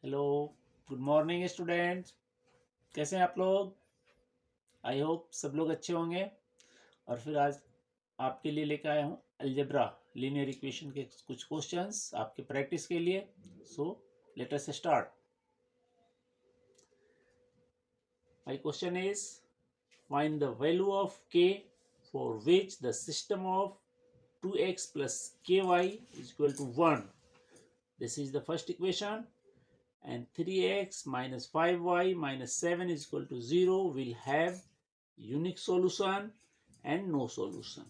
Hello, good morning students. कैसे हैं आप लोग? आई होप सब लोग अच्छे होंगे। और फिर आज आपके लिए लेकर आया हूँ अलजेब्रा लीनियर इक्वेशन के कुछ क्वेश्चंस आपके प्रैक्टिस के लिए। So let us start. My question is find the value of k for which the system of 2x plus ky is equal to 1. This is the first equation. And 3x minus 5y minus 7 is equal to 0 will have unique solution and no solution.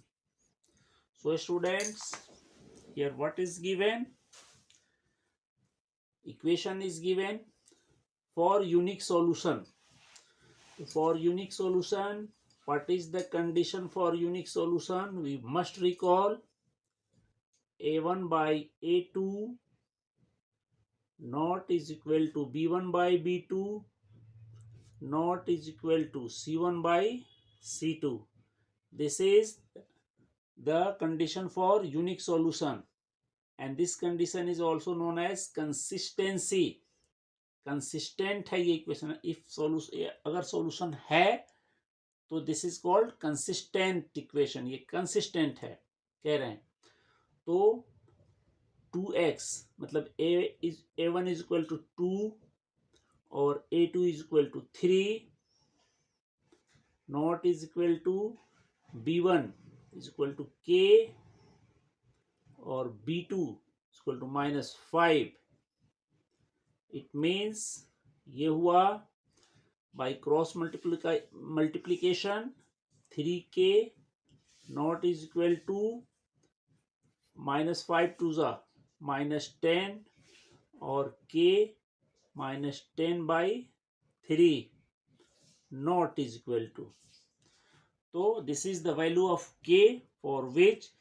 So students, here what is given? Equation is given for unique solution. For unique solution, what is the condition for unique solution? We must recall a1 by a2 not is equal to b1 by b2 not is equal to c1 by c2. This is the condition for unique solution, and this condition is also known as consistency. Consistent है ये equation. If solution, अगर solution है तो this is called consistent equation. ये consistent है कह रहे हैं। तो 2x मतलब a1 इज इक्वल टू 2 और a2 is equal to 3 naught is equal to b1 is equal to k और b2 is equal to -5। It means ये हुआ by cross multiplication 3k naught is equal to -5 to ज़ा -10 और k -10/3 naught is equal to. तो this is the value of k for which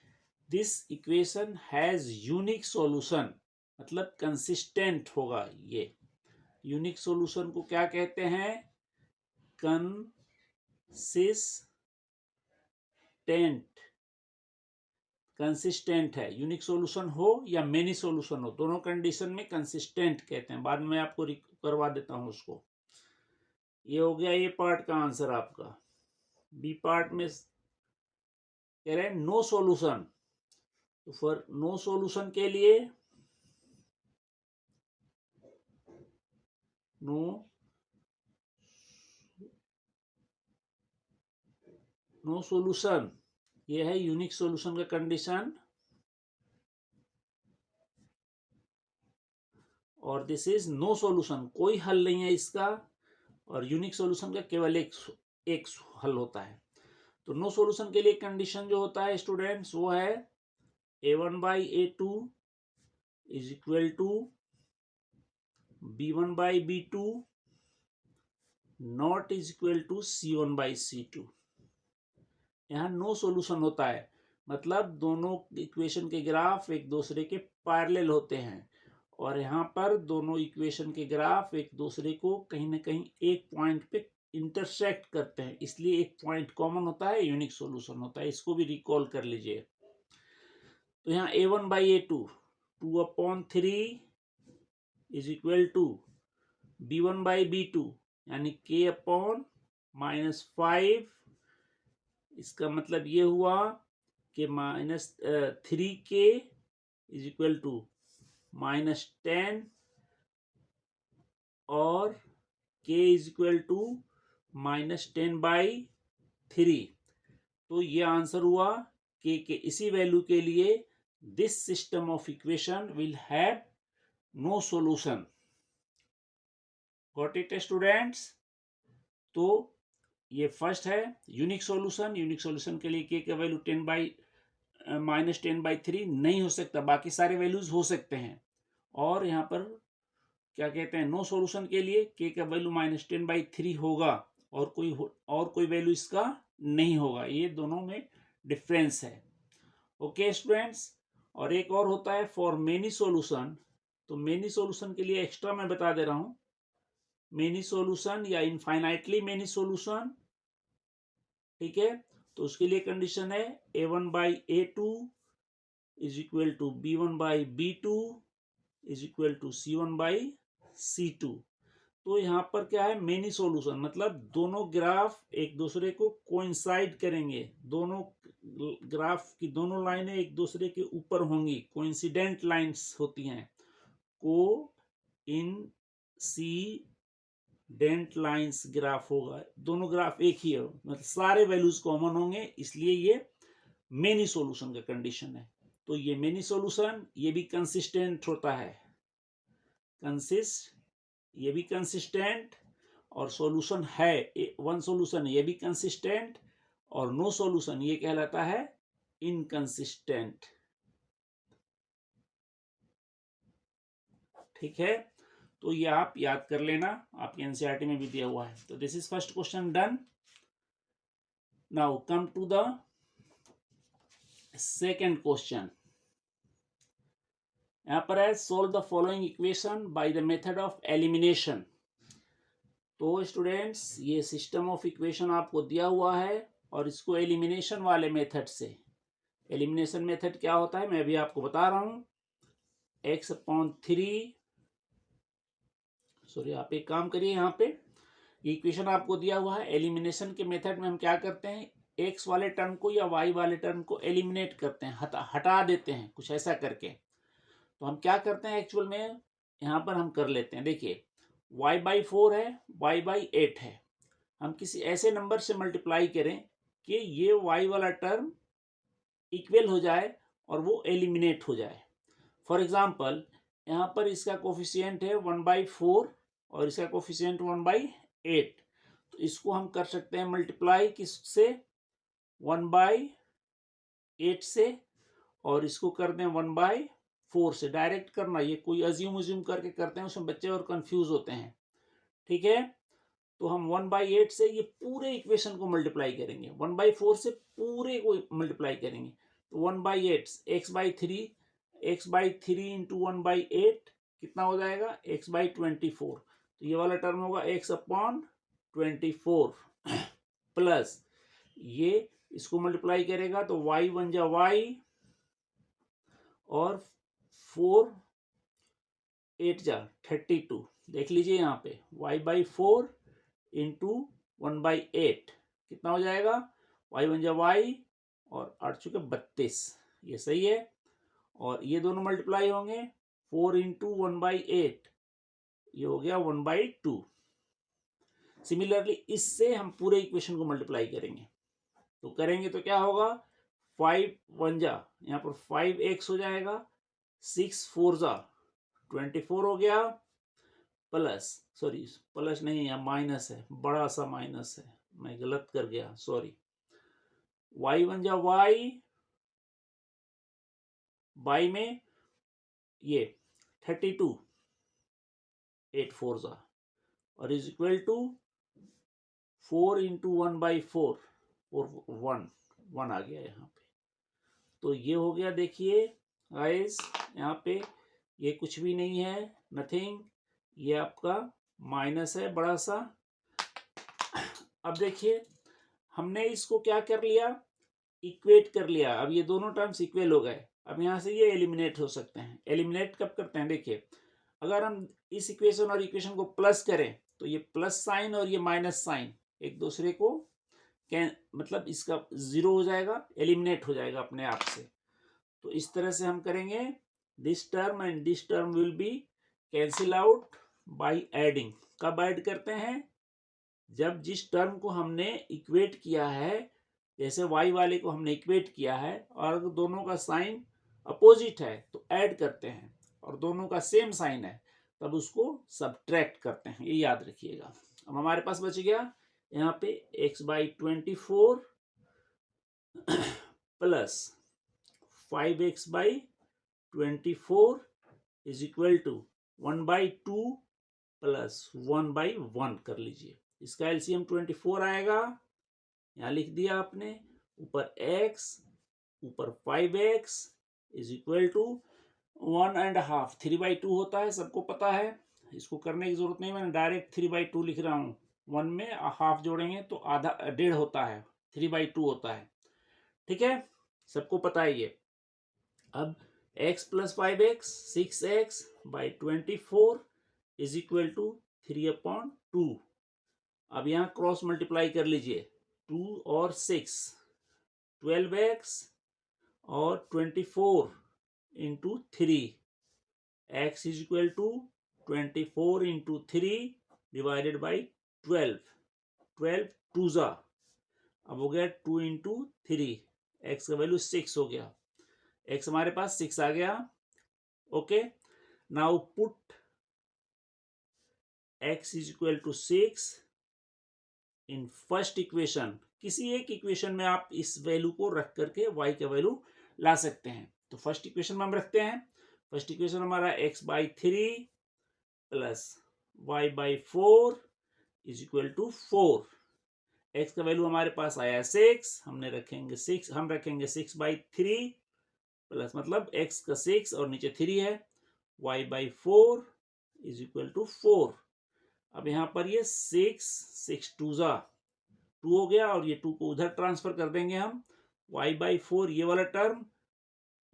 this equation has unique solution, मतलब consistent होगा। ये unique solution को क्या कहते हैं? कंसिस्टेंट है। यूनिक सॉल्यूशन हो या मेनी सॉल्यूशन हो, दोनों कंडीशन में कंसिस्टेंट कहते हैं। बाद में आपको करवा देता हूं उसको। ये हो गया ये पार्ट का आंसर आपका। बी पार्ट में कह रहे हैं नो सॉल्यूशन। तो फॉर नो सॉल्यूशन के लिए नो सॉल्यूशन, ये है यूनिक सॉल्यूशन का कंडीशन। और दिस इज नो सॉल्यूशन, कोई हल नहीं है इसका। और यूनिक सॉल्यूशन का केवल एक हल होता है। तो नो सॉल्यूशन के लिए कंडीशन जो होता है स्टूडेंट्स, वो है a1 by a2 is equal to b1 by b2 not is equal to c1 by c2। यहाँ नो सॉल्यूशन होता है, मतलब दोनों इक्वेशन के ग्राफ एक दूसरे के पैरेलल होते हैं। और यहाँ पर दोनों इक्वेशन के ग्राफ एक दूसरे को कहीं ना कहीं एक पॉइंट पे इंटरसेक्ट करते हैं, इसलिए एक पॉइंट कॉमन होता है, यूनिक सॉल्यूशन होता है। इसको भी रिकॉल कर लीजिए। तो यहाँ a1 by a2 2/3 is equal to b1 by b2 यानी k/-5। इसका मतलब ये हुआ कि -3k इज इक्वल टू -10 और k इज इक्वल टू -10/3। तो ये आंसर हुआ k के इसी वैल्यू के लिए this system of equation will have no solution. Got it students? तो ये फर्स्ट है यूनिक सॉल्यूशन। यूनिक सॉल्यूशन के लिए k का वैल्यू -10/3 नहीं हो सकता, बाकी सारे वैल्यूज हो सकते हैं। और यहाँ पर क्या कहते हैं, नो सॉल्यूशन के लिए k का वैल्यू -10/3 होगा और कोई वैल्यू इसका नहीं होगा। ये दोनों में डिफरेंस है। Okay students. और एक और होता है फॉर मेनी सॉल्यूशन। तो मेनी सॉल्यूशन के लिए एक्स्ट्रा मैं बता दे रहा हूं, मेनी सॉल्यूशन या इनफाइनाइटली मेनी सॉल्यूशन। ठीक है, तो उसके लिए कंडीशन है a1 by a2 is equal to b1 by b2 is equal to c1 by C2। तो यहाँ पर क्या है, मेनी सॉल्यूशन, मतलब दोनों ग्राफ एक दूसरे को कोइंसाइड करेंगे, दोनों ग्राफ की दोनों लाइनें एक दूसरे के ऊपर होंगी, कोइंसिडेंट लाइंस होती हैं, को इंसिडेंट लाइंस ग्राफ होगा, दोनों ग्राफ एक ही है, मतलब सारे वैल्यूज कॉमन होंगे, इसलिए ये मेनी सॉल्यूशन का कंडीशन है। तो ये मेनी सॉल्यूशन, ये भी कंसिस्टेंट होता है, ये भी कंसिस्टेंट, और सॉल्यूशन है वन सॉल्यूशन ये भी कंसिस्टेंट, और नो सॉल्यूशन ये कहलाता है इनकंसिस्टेंट। ठीक है, तो ये आप याद कर लेना, आपके एनसीईआरटी में भी दिया हुआ है। तो this is first question done. Now come to the second question. यहां पर है solve the following equation by the method of elimination. तो स्टूडेंट्स, ये सिस्टम ऑफ इक्वेशन आपको दिया हुआ है, और इसको एलिमिनेशन वाले मेथड से, एलिमिनेशन मेथड क्या होता है मैं भी आपको बता रहा हूं। x/3, सॉरी आप एक काम करिए, यहाँ पे ये इक्वेशन आपको दिया हुआ है। एलिमिनेशन के मेथड में हम क्या करते हैं, x वाले टर्म को या y वाले टर्म को एलिमिनेट करते हैं, हटा देते हैं कुछ ऐसा करके। तो हम क्या करते हैं एक्चुअल में, यहाँ पर हम कर लेते हैं, देखिए y/4 है, y/8 है, हम किसी ऐसे नंबर से मल्टीप्लाई करें कि ये y वाला टर्म इक्वल हो जाए और वो एलिमिनेट हो जाए। फॉर एग्जाम्पल, यहाँ पर इसका कोफिशियंट है 1/4 और इसका कोफिशियंट 1/8, तो इसको हम कर सकते हैं मल्टीप्लाई किससे, 1/8 से, और इसको कर दें 1/4 से। डायरेक्ट करना, ये कोई अज्यूम करके करते हैं, उसमें बच्चे और कंफ्यूज होते हैं। ठीक है, तो हम 1/8 से ये पूरे इक्वेशन को मल्टीप्लाई करेंगे, 1/4 से पूरे को मल्टीप्लाई करेंगे, तो 1/8 x/3 इंटू 1/8 कितना हो जाएगा, x/24। तो ये वाला टर्म होगा x/24 प्लस ये इसको मल्टीप्लाई करेगा तो y बन जा y, और 4 8 जा 32। देख लीजिए यहाँ पे y/4 इंटू 1/8 कितना हो जाएगा, y बन जा y, और 8 चुके 32, ये सही है। और ये दोनों मल्टीप्लाई होंगे, 4 इंटू 1/8 ये हो गया 1/2। सिमिलरली इससे हम पूरे इक्वेशन को मल्टीप्लाई करेंगे, तो करेंगे तो क्या होगा, 5 1 जा, यहाँ पर 5x हो जाएगा, 6 4 जा 24 हो गया, प्लस, सॉरी प्लस नहीं, यहाँ माइनस है, बड़ा सा माइनस है, मैं गलत कर गया, सॉरी, y बन जा y, y में ये 32 8 4 जा, और इज इक्वल टू 4 इंटू 1/4 और 1 आ गया यहाँ पे। तो ये हो गया, देखिए गाइस यहाँ पे ये कुछ भी नहीं है, नथिंग, ये आपका माइनस है बड़ा सा। अब देखिए हमने इसको क्या कर लिया, इक्वेट कर लिया, अब ये दोनों टर्म्स इक्वल हो गए। अब यहाँ से ये एलिमिनेट हो सकते हैं। एलिमिनेट कब करते हैं, देखिए अगर हम इस इक्वेशन और इक्वेशन को प्लस करें तो ये प्लस साइन और ये माइनस साइन एक दूसरे को मतलब इसका जीरो हो जाएगा, एलिमिनेट हो जाएगा अपने आप से। तो इस तरह से हम करेंगे, this term and this term will be cancel out by adding. कब ऐड करते हैं, जब जिस टर्म को हमने इक्वेट किया है, जैसे y वाले को हमने इक्वेट किया है, और अगर दोनों का साइन अपोजिट है तो ऐड करते हैं, और दोनों का सेम साइन है तब उसको सब्ट्रैक्ट करते हैं, ये याद रखिएगा। अब हमारे पास बच गया यहाँ पे x/24 plus 5x/24 is equal to 1/2 plus 1/1 कर लीजिए। इसका एलसीएम 24 आएगा, यहाँ लिख दिया आपने, ऊपर x ऊपर 5x इज इक्वल टू 1.5, 3/2 होता है, सबको पता है, इसको करने की जरूरत नहीं, मैंने डायरेक्ट 3/2 लिख रहा हूँ। 1 में हाफ जोड़ेंगे तो आधा 1.5 होता है, 3/2 होता है। ठीक है, सबको पता है ये। अब x + 5x 6x/24 is equal to 3/2। अब यहाँ क्रॉस मल्टीप्लाई कर लीजिए, 2 और 6, 12x और 24 into 3, x is equal to 24 into 3 divided by 12, 12 टू जा, अब हो गया 2 इंटू 3, एक्स का वैल्यू 6 हो गया, एक्स हमारे पास 6 आ गया। Okay, now put x is equal to 6 in first equation. किसी एक इक्वेशन में आप इस वैल्यू को रख करके y का वैल्यू ला सकते हैं। तो फर्स्ट इक्वेशन में हम रखते हैं, फर्स्ट इक्वेशन हमारा x/3 plus y/4 is equal to 4। x का वैल्यू हमारे पास आया 6, हम रखेंगे 6/3 प्लस मतलब x का 6 और नीचे 3 है, y/4 इज इक्वल टू 4। अब यहाँ पर ये 6 टू जा 2 हो गया, और ये 2 को उधर ट्रांसफर कर देंगे हम, y/4 ये वाला टर्म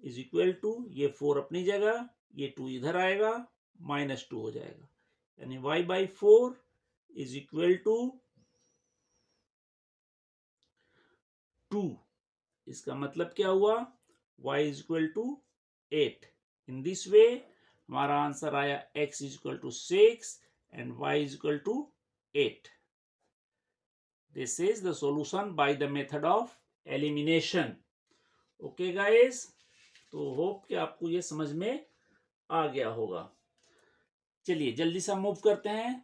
इज इक्वल टू ये 4 अपनी जगह, ये 2 इधर आएगा, -2 हो जाएगा, यानी y/4 इज इक्वल टू 2। इसका मतलब क्या हुआ, y is equal to 8। In this way हमारा आंसर आया x is equal to 6 and y is equal to 8. This is the solution by the method of elimination. Okay guys, तो hope कि आपको ये समझ में आ गया होगा। चलिए जल्दी से हम मूव करते हैं।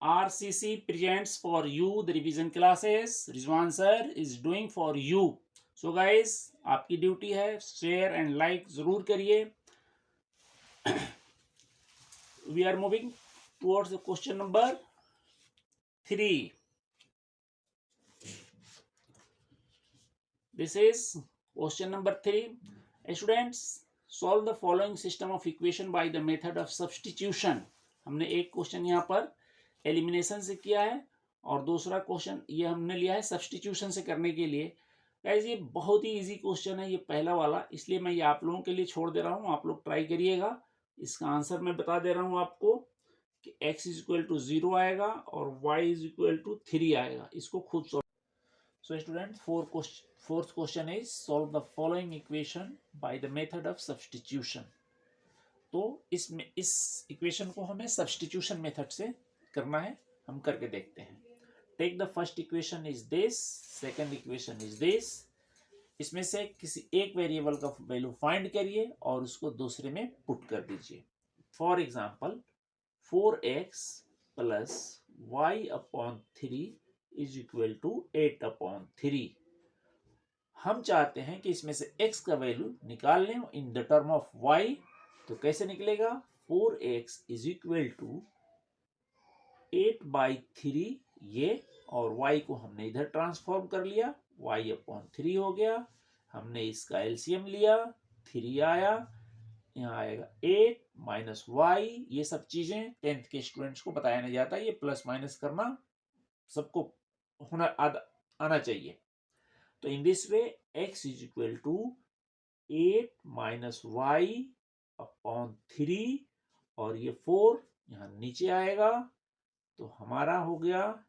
RCC presents for you the revision classes. Rizwan sir is doing for you. So guys, आपकी ड्यूटी है शेयर एंड लाइक जरूर करिए। We are moving towards the question number 3. This is question number 3. Students, solve the following system of equation by the method of substitution. हमने एक question यहाँ पर elimination से किया है और दूसरा क्वेश्चन ये हमने लिया है सब्सटीट्यूशन से करने के लिए। गाइस ये बहुत ही इजी क्वेश्चन है ये पहला वाला, इसलिए मैं ये आप लोगों के लिए छोड़ दे रहा हूँ, आप लोग ट्राई करिएगा। इसका आंसर मैं बता दे रहा हूँ आपको कि x इज इक्वल टू 0 आएगा और y इज इक्वल टू 3 आएगा। इसको खुद solve. So student, fourth question is solve the following equation by the method of substitution. तो इसमें इस इक्वेशन को हमें सब्सटीट्यूशन मेथड से करना है, हम करके देखते हैं। Take the first equation is this, second equation is this. इसमें से किसी एक वेरिएबल का वैल्यू फाइंड करिए और उसको दूसरे में पुट कर दीजिए। For example 4x plus y/3 is equal to 8/3। हम चाहते हैं कि इसमें से x का वैल्यू निकाल लें in the term of y। तो कैसे निकलेगा, 4x इज इक्वल टू 8/3 ये, और y को हमने इधर ट्रांसफॉर्म कर लिया, y/3 हो गया। हमने इसका एलसीएम लिया, 3 आया, यहाँ आएगा 8 माइनस y। ये सब चीजें 10th के स्टूडेंट्स को बताया नहीं जाता, ये प्लस माइनस करना सबको होना आना चाहिए। तो in this way x is equal to 8 minus y/3 और ये 4 यहाँ नीचे आएगा, तो हमारा हो गया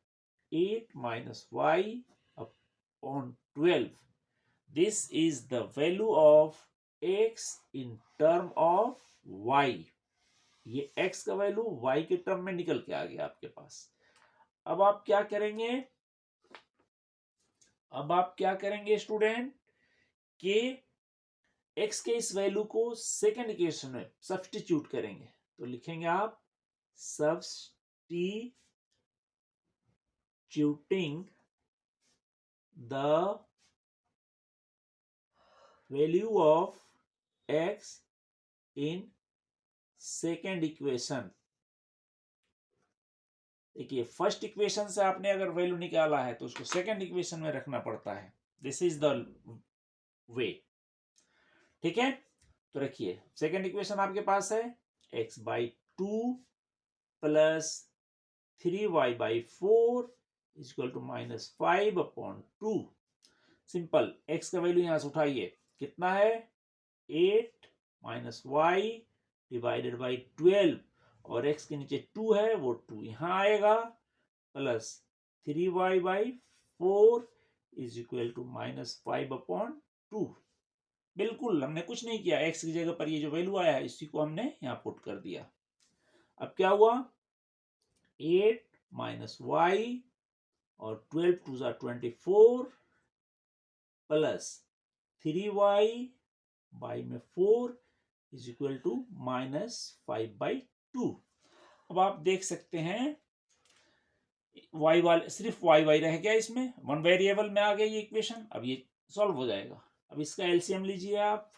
8 minus y/12। This is the value of x in term of y। ये x का वैल्यू y के टर्म में निकल के आ गया आपके पास। अब आप क्या करेंगे स्टूडेंट कि x के इस वैल्यू को सेकेंड इक्वेशन में सब्स्टिट्यूट करेंगे। तो लिखेंगे आप substituting the value of x in second equation. देखिए फर्स्ट इक्वेशन से आपने अगर वैल्यू निकाला है तो उसको सेकेंड इक्वेशन में रखना पड़ता है। दिस इज द वे, ठीक है। तो रखिए सेकेंड इक्वेशन आपके पास है x/2 plus 3y/4 is equal to -5/2। Simple, x का वैल्यू यहां से उठाइए, कितना है 8 माइनस y डिवाइडेड बाई 12, और x के नीचे 2 है, वो 2 यहाँ आएगा, plus 3y/4 is equal to -5/2। बिल्कुल हमने कुछ नहीं किया, x की जगह पर ये जो वैल्यू आया है इसी को हमने यहाँ पुट कर दिया। अब क्या हुआ, 8 - y और 12 2 = 24 plus 3y/4 is equal to -5/2। अब आप देख सकते हैं y वाले सिर्फ y रह गया, इसमें वन वेरिएबल में आ गया ये इक्वेशन। अब ये सॉल्व हो जाएगा। अब इसका एलसीएम लीजिए आप,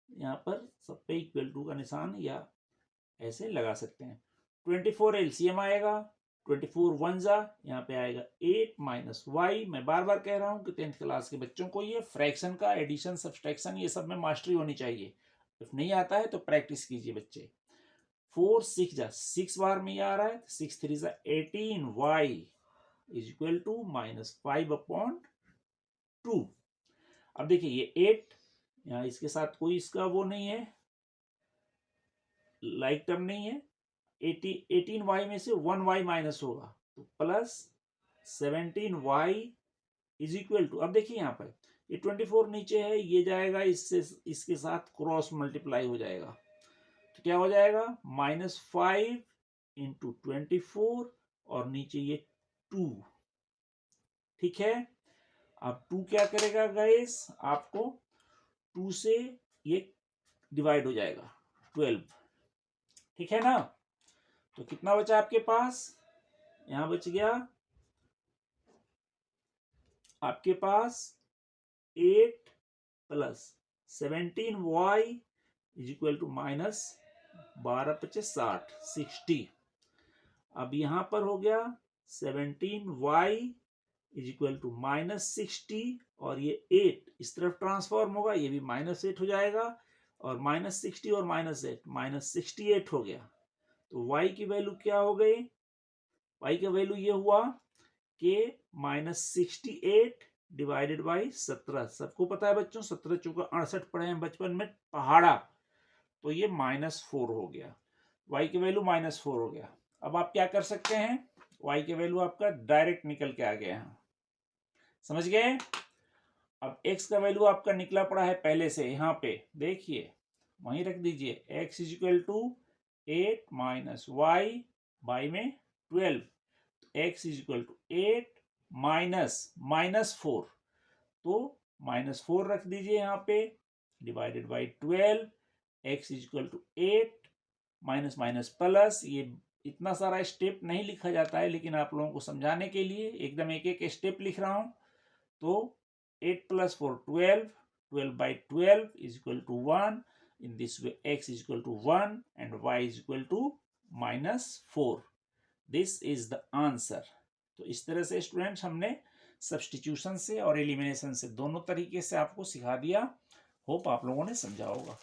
यहाँ पर सब पे इक्वल टू का निशान या ऐसे लगा सकते हैं। 24 एलसीएम आएगा, 24 1 जा, यहाँ पे आएगा 8 - y। मैं बार बार कह रहा हूँ कि 10th क्लास के बच्चों को ये फ्रैक्शन का एडिशन सब्सट्रैक्शन ये सब में मास्टरी होनी चाहिए। इफ नहीं आता है तो प्रैक्टिस कीजिए बच्चे। 4 6 जा, 6 बार में ये आ रहा है, 6 3 जा 18 y इज इक्वल टू -5/2। अब देखिए ये 8 यहाँ इसके साथ कोई इसका वो नहीं है, लाइक टर्म नहीं है। 18y में से 1y माइनस होगा तो plus 17y is equal to, अब देखिए यहाँ पर ये 24 नीचे है, ये जाएगा इससे इसके साथ क्रॉस मल्टीप्लाई हो जाएगा, तो क्या हो जाएगा -5 × 24 और नीचे ये 2। ठीक है, अब 2 क्या करेगा गाइस, आपको 2 से ये डिवाइड हो जाएगा 12। ठीक है ना, तो कितना बचा आपके पास, यहां बच गया आपके पास 8 plus 17y is equal to -12 × 60। अब यहां पर हो गया 17y इज इक्वल टू -60 और ये 8 इस तरफ ट्रांसफॉर्म होगा, ये भी -8 हो जाएगा और -60 और -8 -68 हो गया। तो y की वैल्यू क्या हो गई, y का वैल्यू ये हुआ कि -68 डिवाइडेड बाई 17। सबको पता है बच्चों 17 चौका 68 पढ़े हैं बचपन में पहाड़ा, तो ये -4 हो गया, y की वैल्यू -4 हो गया। अब आप क्या कर सकते हैं, y की वैल्यू आपका डायरेक्ट निकल के आ गया है, समझ गए। अब x का वैल्यू आपका निकला पड़ा है पहले से, यहाँ पे देखिए वहीं रख दीजिए, x is equal to 8 - y by में 12, x इज इक्वल टू 8 -4, तो -4 रख दीजिए यहाँ पे divided by 12, x is equal to 8 minus plus, ये इतना सारा स्टेप नहीं लिखा जाता है लेकिन आप लोगों को समझाने के लिए एकदम एक एक स्टेप लिख रहा हूं। तो 8 + 4 12, 12/12 is equal to 1। in this way x is equal to 1 and y is equal to -4. this is the answer। तो इस तरह से स्टूडेंट्स हमने सब्स्टिट्यूशन से और एलिमिनेशन से दोनों तरीके से आपको सिखा दिया। होप आप लोगों ने समझा होगा।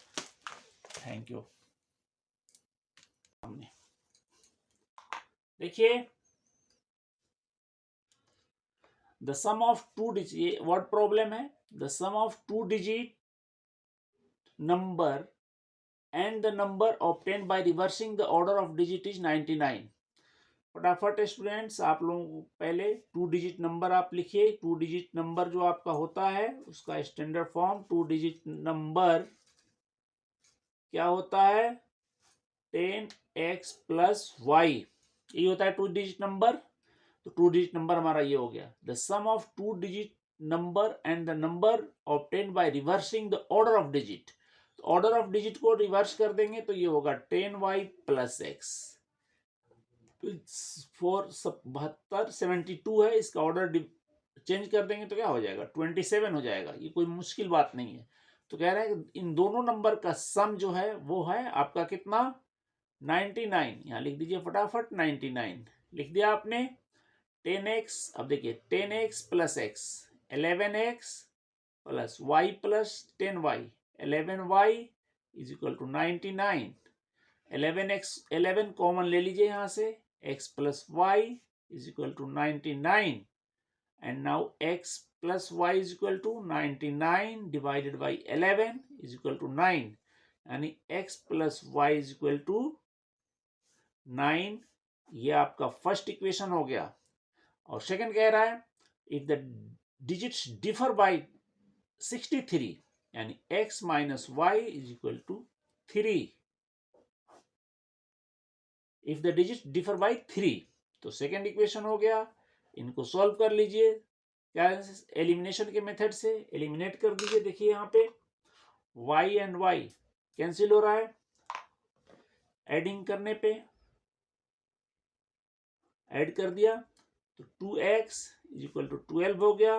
Thank you. हमने देखिए द सम ऑफ 2 डिजिट, ये वर्ड प्रॉब्लम है, the sum of 2 digit number and the number obtained by reversing the order of digit is 99। फटाफट स्टूडेंट्स आप लोगों को पहले 2 डिजिट नंबर आप लिखिए। 2 डिजिट नंबर जो आपका होता है उसका स्टैंडर्ड फॉर्म 2 डिजिट नंबर क्या होता है, 10x + y, ये होता है 2 डिजिट नंबर। तो 2 डिजिट नंबर हमारा ये हो गया, the sum of 2 digit number and the number obtained by reversing the order of digit. Order of digit को रिवर्स कर देंगे तो ये होगा 10y + x। 472 72 है, इसका ऑर्डर चेंज कर देंगे तो क्या हो जाएगा 27 हो जाएगा। ये कोई मुश्किल बात नहीं है। तो कह रहे हैं इन दोनों नंबर का सम जो है वो है आपका कितना 99। यहाँ लिख दीजिए फटाफट 99 लिख दिया आपने। 10x, अब देखिए 10x + x 11x + y + 10y 11y is equal to 99। 11x 11 common ले लीजिए यहाँ से, x + y is equal to 99 and now x + y is equal to 99 divided by 11 is equal to 9, यानी x + y is equal to 9, ये आपका first equation हो गया। और सेकंड कह रहा है if the digits differ by 63 यानी x minus y is equal to 3। If the digit differ by 3 तो सेकंड इक्वेशन हो गया। इनको सॉल्व कर लीजिए, क्या एलिमिनेशन के मेथड से एलिमिनेट कर दीजिए। देखिए यहाँ पे y एंड y कैंसिल हो रहा है, एडिंग करने पे ऐड कर दिया तो 2x इज इक्वल टू 12 हो गया,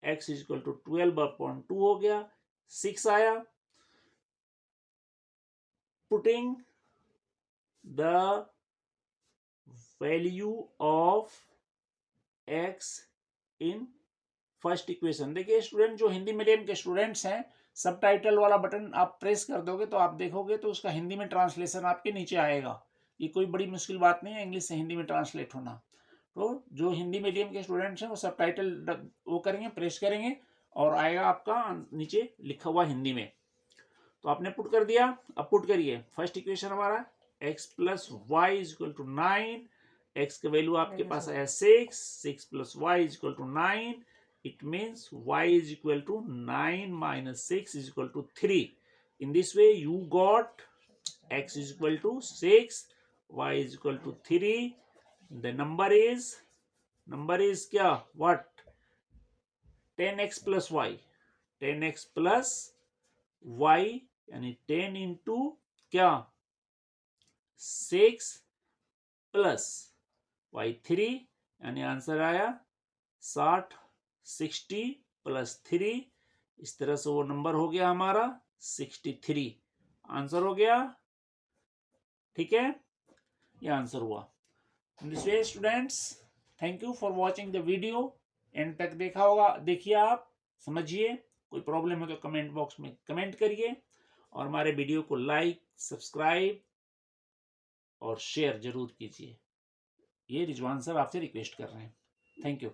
x इज इक्वल टू 12/2 हो गया, 6 आया। Putting the value of x in first equation. देखिए स्टूडेंट, जो हिंदी मीडियम के स्टूडेंट्स हैं, सब टाइटल वाला बटन आप प्रेस कर दोगे तो आप देखोगे तो उसका हिंदी में ट्रांसलेशन आपके नीचे आएगा। ये कोई बड़ी मुश्किल बात नहीं है इंग्लिश से हिंदी में ट्रांसलेट होना। तो जो हिंदी मीडियम के स्टूडेंट्स हैं वो सब टाइटल वो करेंगे, प्रेस करेंगे और आएगा आपका नीचे लिखा हुआ हिंदी में। तो आपने पुट कर दिया, अब पुट करिए। फर्स्ट इक्वेशन हमारा x plus y is equal to 9, x का वैल्यू आपके पास है 6, 6 plus y is equal to 9। It means y is equal to 9 minus 6 is equal to 3. In this way, you got x is equal to 6, y is equal to 3. The number is क्या? What? 10x plus y. 10x plus y यानी 10 into क्या? 6 plus y 3 यानी answer आया 60। 60 plus 3, इस तरह से वो number हो गया हमारा 63। आंसर हो गया, ठीक है, ये आंसर हुआ। This way students, thank you for watching the video. And तक देखा होगा, देखिए आप, समझिए। कोई प्रॉब्लम हो तो कमेंट बॉक्स में कमेंट करिए और हमारे वीडियो को लाइक, सब्सक्राइब और शेयर जरूर कीजिए। ये रिजवान सर आपसे रिक्वेस्ट कर रहे हैं। Thank you.